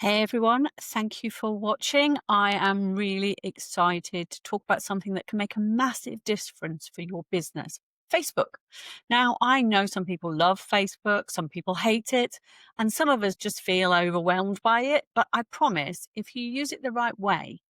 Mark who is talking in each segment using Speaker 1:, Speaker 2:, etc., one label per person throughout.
Speaker 1: Hey everyone, thank you for watching. I am really excited to talk about something that can make a massive difference for your business. Facebook. Now, I know some people love Facebook, some people hate it, and some of us just feel overwhelmed by it. But I promise, if you use it the right way,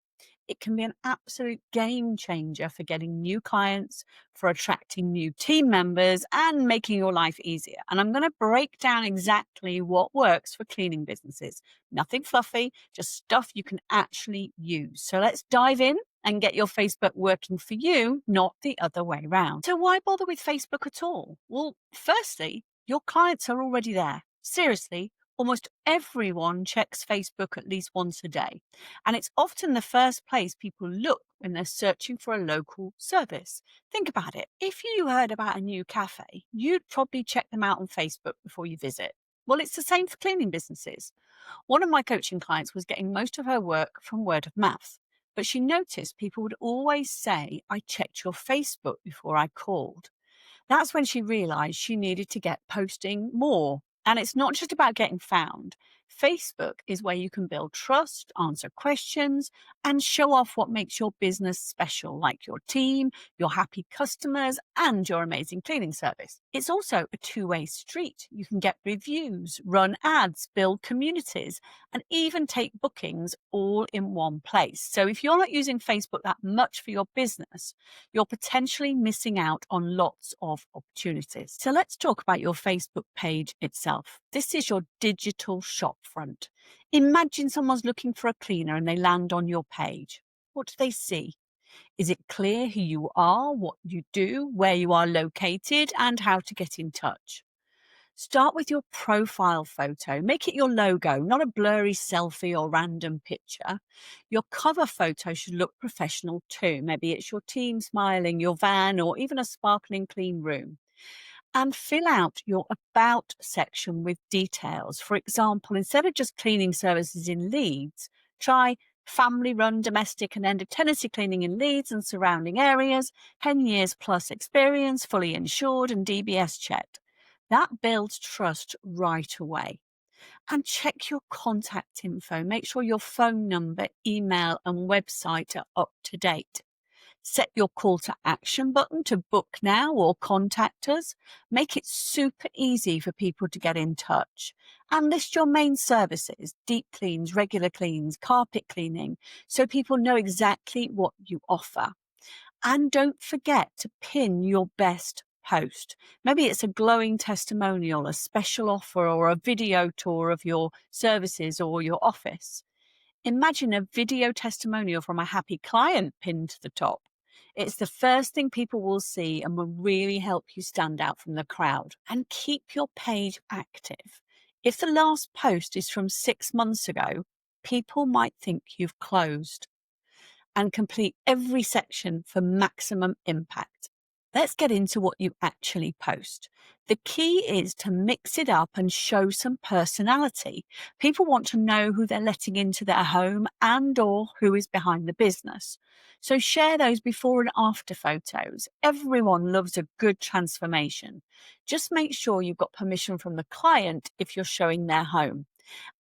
Speaker 1: it can be an absolute game changer for getting new clients, for attracting new team members, and making your life easier. And I'm going to break down exactly what works for cleaning businesses. Nothing fluffy, just stuff you can actually use. So let's dive in and get your Facebook working for you, not the other way around. So, why bother with Facebook at all? Well, firstly, your clients are already there. Seriously, almost everyone checks Facebook at least once a day. And it's often the first place people look when they're searching for a local service. Think about it. If you heard about a new cafe, you'd probably check them out on Facebook before you visit. Well, it's the same for cleaning businesses. One of my coaching clients was getting most of her work from word of mouth, but she noticed people would always say, "I checked your Facebook before I called." That's when she realized she needed to get posting more. And it's not just about getting found. Facebook is where you can build trust, answer questions, and show off what makes your business special, like your team, your happy customers, and your amazing cleaning service. It's also a two-way street. You can get reviews, run ads, build communities, and even take bookings all in one place. So if you're not using Facebook that much for your business, you're potentially missing out on lots of opportunities. So let's talk about your Facebook page itself. This is your digital shop front. Imagine someone's looking for a cleaner and they land on your page. What do they see? Is it clear who you are, what you do, where you are located, and how to get in touch? Start with your profile photo. Make it your logo, not a blurry selfie or random picture. Your cover photo should look professional too. Maybe it's your team smiling, your van, or even a sparkling clean room. And fill out your about section with details. For example, instead of just cleaning services in Leeds, try family run domestic and end of tenancy cleaning in Leeds and surrounding areas, 10 years plus experience, fully insured and DBS checked. That builds trust right away. And check your contact info. Make sure your phone number, email, and website are up to date. Set your call to action button to book now or contact us. Make it super easy for people to get in touch. And list your main services, deep cleans, regular cleans, carpet cleaning, so people know exactly what you offer. And don't forget to pin your best post. Maybe it's a glowing testimonial, a special offer, or a video tour of your services or your office. Imagine a video testimonial from a happy client pinned to the top. It's the first thing people will see and will really help you stand out from the crowd. And keep your page active. If the last post is from 6 months ago, people might think you've closed. And complete every section for maximum impact. Let's get into what you actually post. The key is to mix it up and show some personality. People want to know who they're letting into their home and or who is behind the business. So share those before and after photos. Everyone loves a good transformation. Just make sure you've got permission from the client if you're showing their home.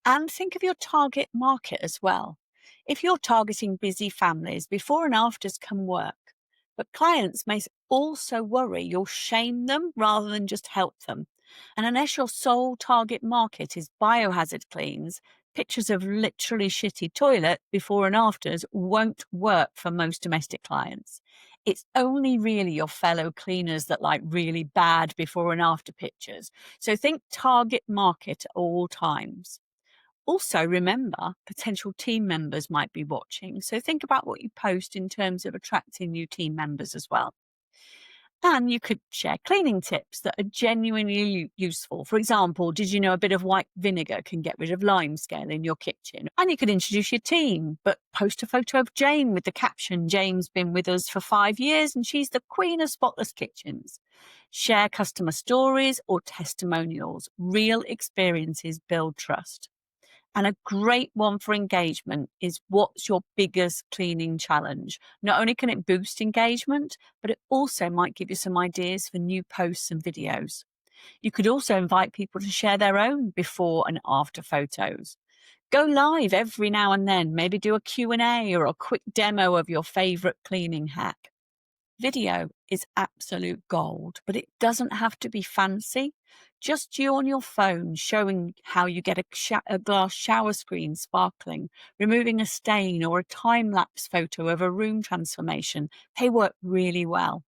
Speaker 1: And think of your target market as well. If you're targeting busy families, before and afters can work. But clients may also worry you'll shame them rather than just help them. And unless your sole target market is biohazard cleans, pictures of literally shitty toilet before and afters won't work for most domestic clients. It's only really your fellow cleaners that like really bad before and after pictures. So think target market at all times. Also, remember, potential team members might be watching. So think about what you post in terms of attracting new team members as well. And you could share cleaning tips that are genuinely useful. For example, did you know a bit of white vinegar can get rid of lime scale in your kitchen? And you could introduce your team, but post a photo of Jane with the caption, "Jane's been with us for 5 years and she's the queen of spotless kitchens." Share customer stories or testimonials. Real experiences build trust. And a great one for engagement is, what's your biggest cleaning challenge? Not only can it boost engagement, but it also might give you some ideas for new posts and videos. You could also invite people to share their own before and after photos. Go live every now and then, maybe do a Q&A or a quick demo of your favorite cleaning hack. Video is absolute gold, but it doesn't have to be fancy. Just you on your phone showing how you get a glass shower screen sparkling, removing a stain, or a time-lapse photo of a room transformation. They work really well.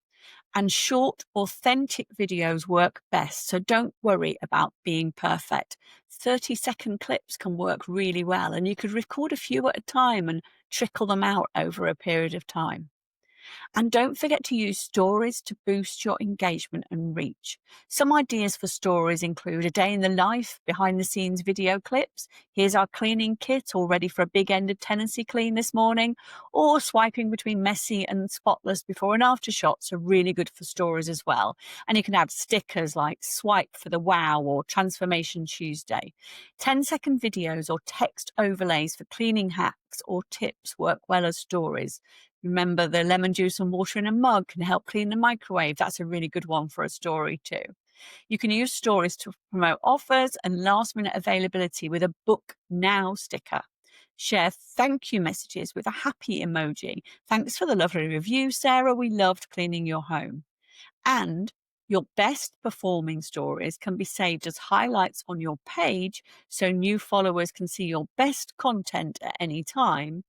Speaker 1: And short, authentic videos work best, so don't worry about being perfect. 30-second clips can work really well, and you could record a few at a time and trickle them out over a period of time. And don't forget to use stories to boost your engagement and reach. Some ideas for stories include a day in the life, behind the scenes video clips. Here's our cleaning kit, all ready for a big end of tenancy clean this morning. Or swiping between messy and spotless before and after shots are really good for stories as well. And you can add stickers like swipe for the wow or transformation Tuesday. 10-second videos or text overlays for cleaning hacks or tips work well as stories. Remember, the lemon juice and water in a mug can help clean the microwave. That's a really good one for a story too. You can use stories to promote offers and last-minute availability with a book now sticker. Share thank you messages with a happy emoji. Thanks for the lovely review, Sarah. We loved cleaning your home. And your best performing stories can be saved as highlights on your page so new followers can see your best content at any time.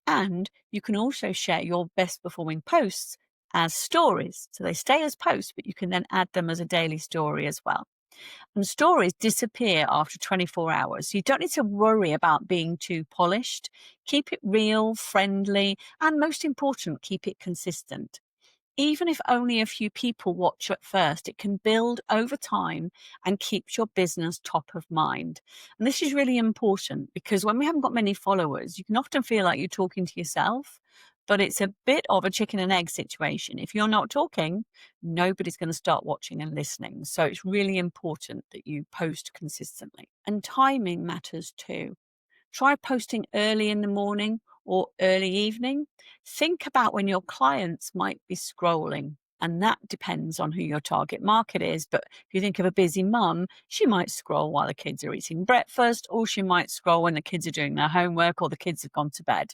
Speaker 1: And you can also share your best performing posts as stories. So they stay as posts, but you can then add them as a daily story as well. And stories disappear after 24 hours. So you don't need to worry about being too polished. Keep it real, friendly, and most important, keep it consistent. Even if only a few people watch at first, it can build over time and keeps your business top of mind. And this is really important because when we haven't got many followers, you can often feel like you're talking to yourself, but it's a bit of a chicken and egg situation. If you're not talking, nobody's going to start watching and listening. So it's really important that you post consistently. And timing matters too. Try posting early in the morning or early evening. Think about when your clients might be scrolling, and that depends on who your target market is. But if you think of a busy mum, she might scroll while the kids are eating breakfast, or she might scroll when the kids are doing their homework or the kids have gone to bed.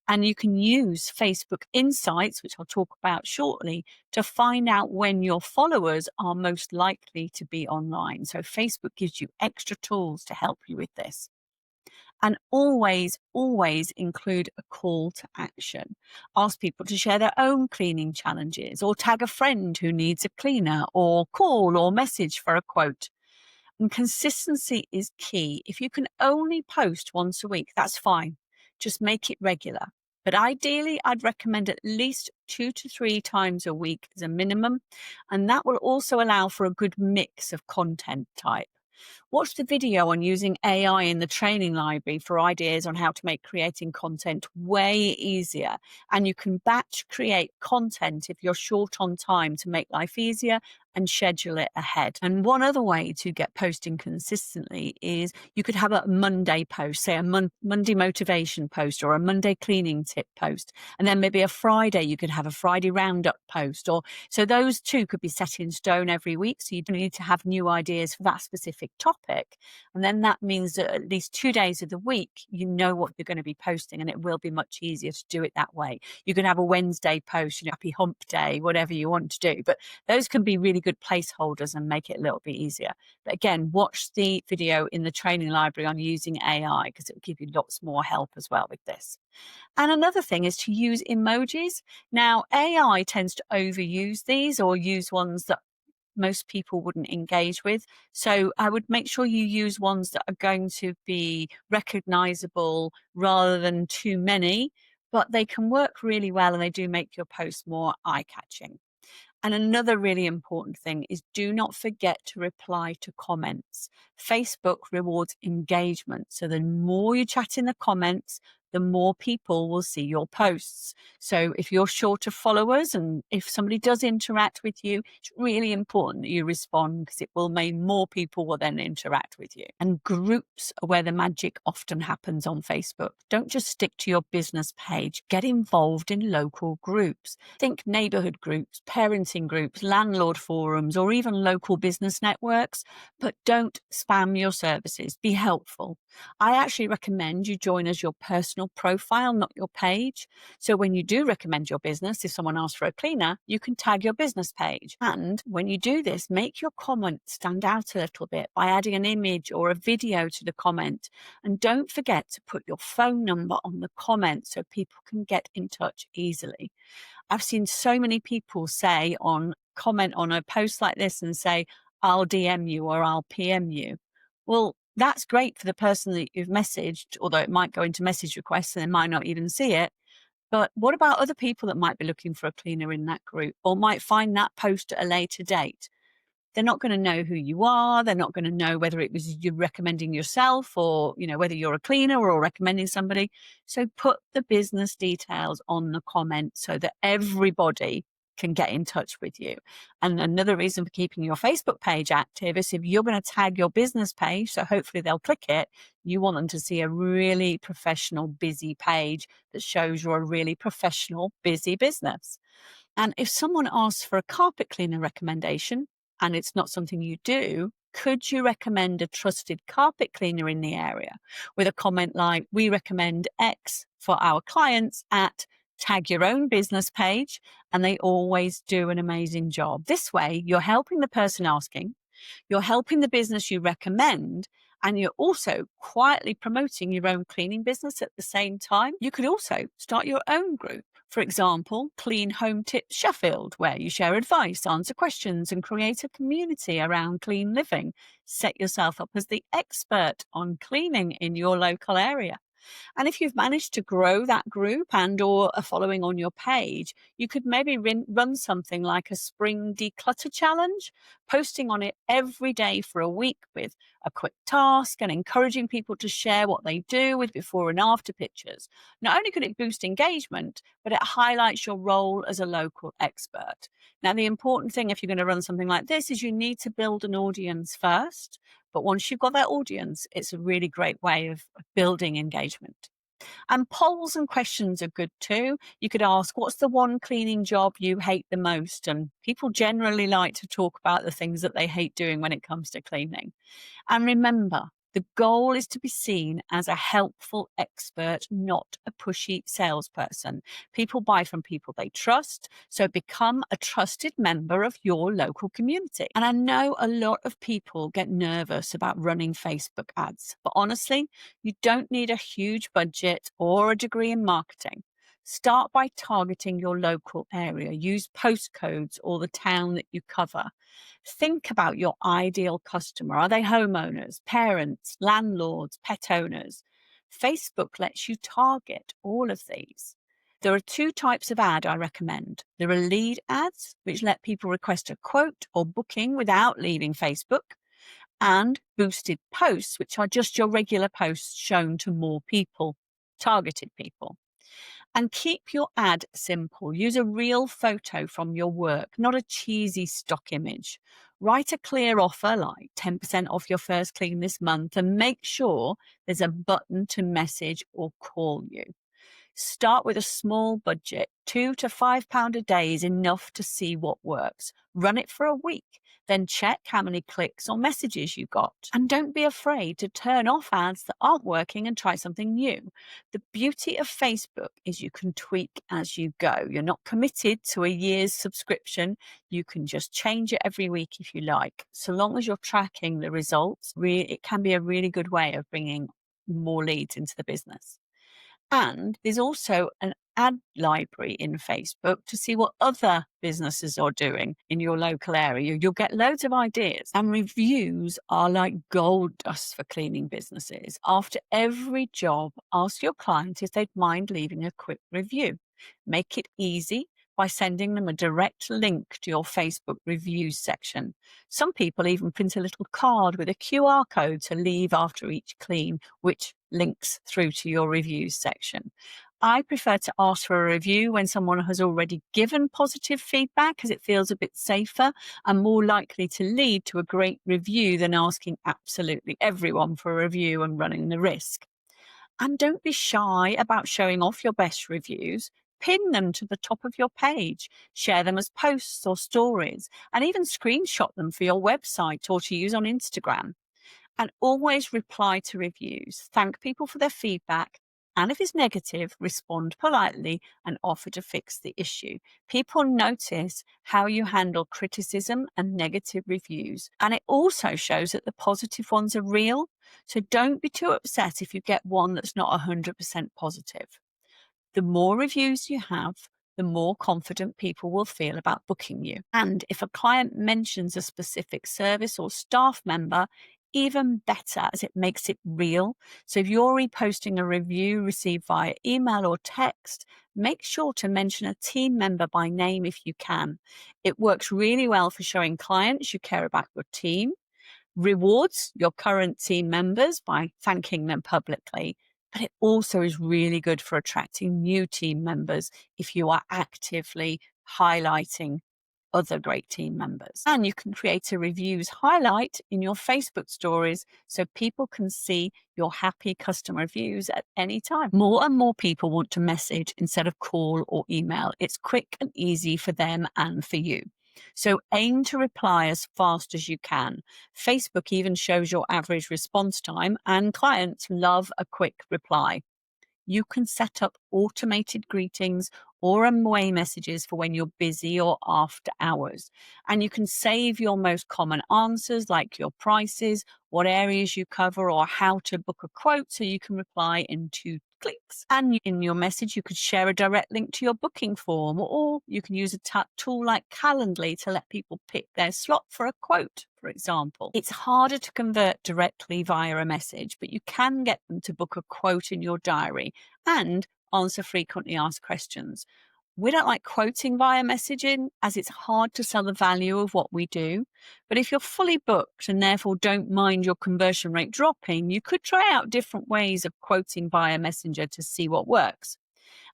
Speaker 1: And you can use Facebook Insights, which I'll talk about shortly, to find out when your followers are most likely to be online. So Facebook gives you extra tools to help you with this. And always, always include a call to action. Ask people to share their own cleaning challenges or tag a friend who needs a cleaner or call or message for a quote. And consistency is key. If you can only post once a week, that's fine. Just make it regular. But ideally, I'd recommend at least 2 to 3 times a week as a minimum. And that will also allow for a good mix of content type. Watch the video on using AI in the training library for ideas on how to make creating content way easier. And you can batch create content if you're short on time to make life easier and schedule it ahead. And one other way to get posting consistently is you could have a Monday post, say a Monday motivation post or a Monday cleaning tip post. And then maybe a Friday, you could have a Friday roundup post. Or so those two could be set in stone every week. So you don't need to have new ideas for that specific topic. And then that means that at least 2 days of the week, you know what you're going to be posting, and it will be much easier to do it that way. You can have a Wednesday post, happy hump day, whatever you want to do. But those can be really good placeholders and make it a little bit easier. But again, watch the video in the training library on using AI because it will give you lots more help as well with this. And another thing is to use emojis. Now, AI tends to overuse these or use ones that most people wouldn't engage with. So I would make sure you use ones that are going to be recognizable rather than too many, but they can work really well and they do make your post more eye-catching. And another really important thing is do not forget to reply to comments. Facebook rewards engagement. So the more you chat in the comments, the more people will see your posts. So if you're short of followers and if somebody does interact with you, it's really important that you respond because it will mean more people will then interact with you. And groups are where the magic often happens on Facebook. Don't just stick to your business page. Get involved in local groups. Think neighborhood groups, parenting groups, landlord forums, or even local business networks. But don't spam your services. Be helpful. I actually recommend you join as your personal profile, not your page. So when you do recommend your business, if someone asks for a cleaner, you can tag your business page. And when you do this, make your comment stand out a little bit by adding an image or a video to the comment. And don't forget to put your phone number on the comment so people can get in touch easily. I've seen so many people comment on a post like this and say, I'll DM you or I'll PM you. Well, that's great for the person that you've messaged, although it might go into message requests and they might not even see it. But what about other people that might be looking for a cleaner in that group or might find that post at a later date? They're not going to know who you are. They're not going to know whether it was you recommending yourself or, whether you're a cleaner or recommending somebody. So put the business details on the comment so that everybody can get in touch with you. And another reason for keeping your Facebook page active is if you're going to tag your business page, so hopefully they'll click it, you want them to see a really professional, busy page that shows you're a really professional, busy business. And if someone asks for a carpet cleaner recommendation and it's not something you do, could you recommend a trusted carpet cleaner in the area with a comment like, we recommend X for our clients at tag your own business page, and they always do an amazing job. This way, you're helping the person asking, you're helping the business you recommend, and you're also quietly promoting your own cleaning business at the same time. You could also start your own group. For example, Clean Home Tips Sheffield, where you share advice, answer questions, and create a community around clean living. Set yourself up as the expert on cleaning in your local area. And if you've managed to grow that group and or a following on your page, you could maybe run something like a spring declutter challenge, posting on it every day for a week with a quick task and encouraging people to share what they do with before and after pictures. Not only could it boost engagement, but it highlights your role as a local expert. Now, the important thing if you're going to run something like this is you need to build an audience first. But once you've got that audience, it's a really great way of building engagement. And polls and questions are good too. You could ask, what's the one cleaning job you hate the most? And people generally like to talk about the things that they hate doing when it comes to cleaning. And remember, the goal is to be seen as a helpful expert, not a pushy salesperson. People buy from people they trust, so become a trusted member of your local community. And I know a lot of people get nervous about running Facebook ads, but honestly, you don't need a huge budget or a degree in marketing. Start by targeting your local area. Use postcodes or the town that you cover. Think about your ideal customer. Are they homeowners, parents, landlords, pet owners? Facebook lets you target all of these. There are two types of ad I recommend. There are lead ads, which let people request a quote or booking without leaving Facebook, and boosted posts, which are just your regular posts shown to more people, targeted people. And keep your ad simple. Use a real photo from your work, not a cheesy stock image. Write a clear offer like 10% off your first clean this month and make sure there's a button to message or call you. Start with a small budget. £2 to £5 a day is enough to see what works. Run it for a week. Then check how many clicks or messages you got. And don't be afraid to turn off ads that aren't working and try something new. The beauty of Facebook is you can tweak as you go. You're not committed to a year's subscription. You can just change it every week if you like. So long as you're tracking the results, it can be a really good way of bringing more leads into the business. And there's also an ad library in Facebook to see what other businesses are doing in your local area. You'll get loads of ideas, and reviews are like gold dust for cleaning businesses. After every job, ask your client if they'd mind leaving a quick review. Make it easy. by sending them a direct link to your Facebook reviews section. Some people even print a little card with a QR code to leave after each clean, which links through to your reviews section. I prefer to ask for a review when someone has already given positive feedback, as it feels a bit safer and more likely to lead to a great review than asking absolutely everyone for a review and running the risk. And don't be shy about showing off your best reviews. Pin them to the top of your page, share them as posts or stories, and even screenshot them for your website or to use on Instagram. And always reply to reviews. Thank people for their feedback. And if it's negative, respond politely and offer to fix the issue. People notice how you handle criticism and negative reviews. And it also shows that the positive ones are real. So don't be too upset if you get one that's not 100% positive. The more reviews you have, the more confident people will feel about booking you. And if a client mentions a specific service or staff member, even better, as it makes it real. So if you're reposting a review received via email or text, make sure to mention a team member by name if you can. It works really well for showing clients you care about your team, rewards your current team members by thanking them publicly, but it also is really good for attracting new team members if you are actively highlighting other great team members. And you can create a reviews highlight in your Facebook stories so people can see your happy customer reviews at any time. More and more people want to message instead of call or email. It's quick and easy for them and for you. So aim to reply as fast as you can. Facebook even shows your average response time, and clients love a quick reply. You can set up automated greetings or away messages for when you're busy or after hours. And you can save your most common answers like your prices, what areas you cover, or how to book a quote so you can reply in 2 clicks. And in your message, you could share a direct link to your booking form, or you can use a tool like Calendly to let people pick their slot for a quote, for example. It's harder to convert directly via a message, but you can get them to book a quote in your diary and answer frequently asked questions. We don't like quoting via messaging as it's hard to sell the value of what we do. But if you're fully booked and therefore don't mind your conversion rate dropping, you could try out different ways of quoting via Messenger to see what works.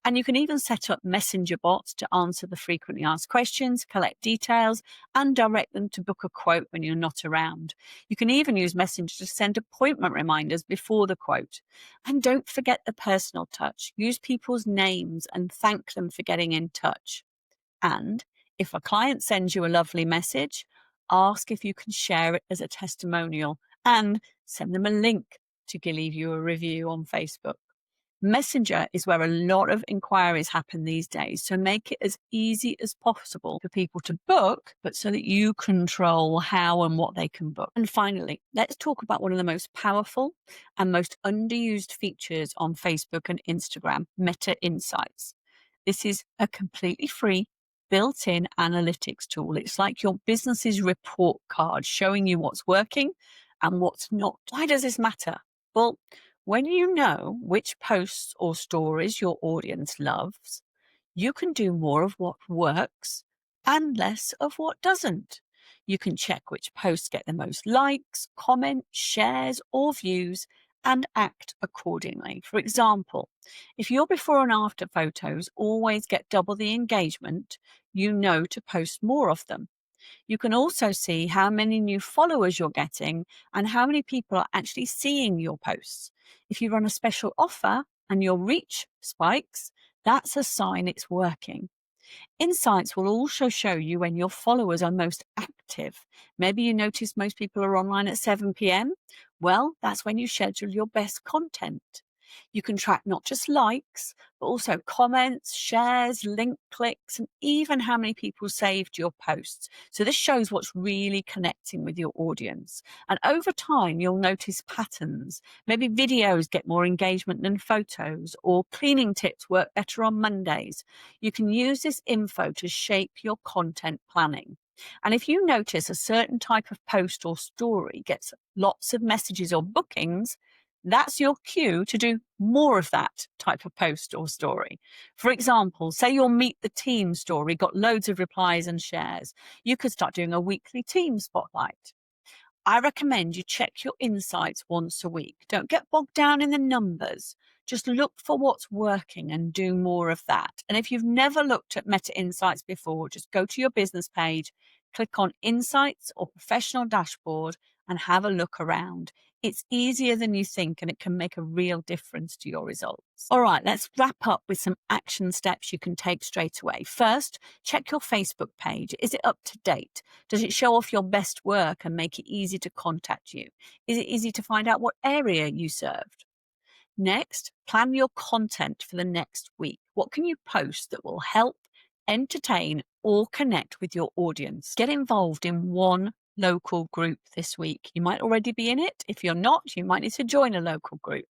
Speaker 1: And you can even set up messenger bots to answer the frequently asked questions, collect details, and direct them to book a quote when you're not around. You can even use Messenger to send appointment reminders before the quote. And don't forget the personal touch. Use people's names and thank them for getting in touch. And if a client sends you a lovely message, ask if you can share it as a testimonial and send them a link to leave you a review on Facebook. Messenger is where a lot of inquiries happen these days, so make it as easy as possible for people to book, but so that you control how and what they can book. And finally, let's talk about one of the most powerful and most underused features on Facebook and Instagram, Meta Insights. This is a completely free, built-in analytics tool. It's like your business's report card showing you what's working and what's not. Why does this matter? Well, when you know which posts or stories your audience loves, you can do more of what works and less of what doesn't. You can check which posts get the most likes, comments, shares, or views and act accordingly. For example, if your before and after photos always get double the engagement, you know to post more of them. You can also see how many new followers you're getting and how many people are actually seeing your posts. If you run a special offer and your reach spikes, that's a sign it's working. Insights will also show you when your followers are most active. Maybe you notice most people are online at 7 p.m. Well, that's when you schedule your best content. You can track not just likes, but also comments, shares, link clicks, and even how many people saved your posts. So this shows what's really connecting with your audience. And over time, you'll notice patterns. Maybe videos get more engagement than photos, or cleaning tips work better on Mondays. You can use this info to shape your content planning. And if you notice a certain type of post or story gets lots of messages or bookings, That's your cue to do more of that type of post or story. For example, say your Meet the Team story got loads of replies and shares. You could start doing a weekly team spotlight. I recommend you check your insights once a week. Don't get bogged down in the numbers. Just look for what's working and do more of that. And if you've never looked at Meta Insights before, just go to your business page, click on Insights or Professional Dashboard, and have a look around. It's easier than you think, and it can make a real difference to your results. All right, let's wrap up with some action steps you can take straight away. First, check your Facebook page. Is it up to date? Does it show off your best work and make it easy to contact you? Is it easy to find out what area you served? Next, plan your content for the next week. What can you post that will help, entertain, or connect with your audience? Get involved in one local group this week. You might already be in it. If you're not, you might need to join a local group.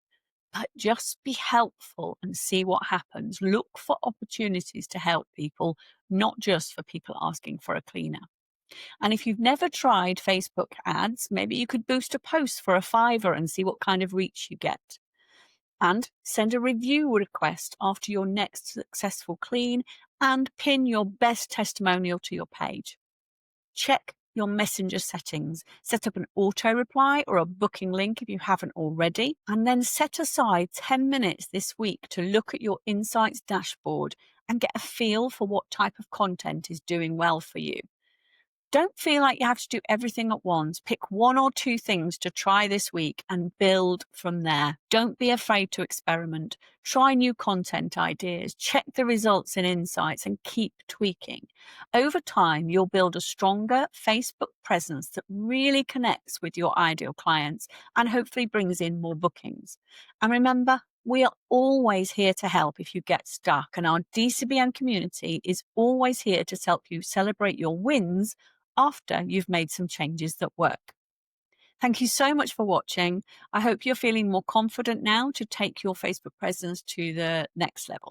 Speaker 1: But just be helpful and see what happens. Look for opportunities to help people, not just for people asking for a cleaner. And if you've never tried Facebook ads, maybe you could boost a post for a $5 and see what kind of reach you get. And send a review request after your next successful clean and pin your best testimonial to your page. Check your messenger settings. Set up an auto reply or a booking link if you haven't already, and then set aside 10 minutes this week to look at your insights dashboard and get a feel for what type of content is doing well for you. Don't feel like you have to do everything at once. Pick one or two things to try this week and build from there. Don't be afraid to experiment. Try new content ideas. Check the results in insights and keep tweaking. Over time, you'll build a stronger Facebook presence that really connects with your ideal clients and hopefully brings in more bookings. And remember, we are always here to help if you get stuck, and our DCBN community is always here to help you celebrate your wins after you've made some changes that work. Thank you so much for watching. I hope you're feeling more confident now to take your Facebook presence to the next level.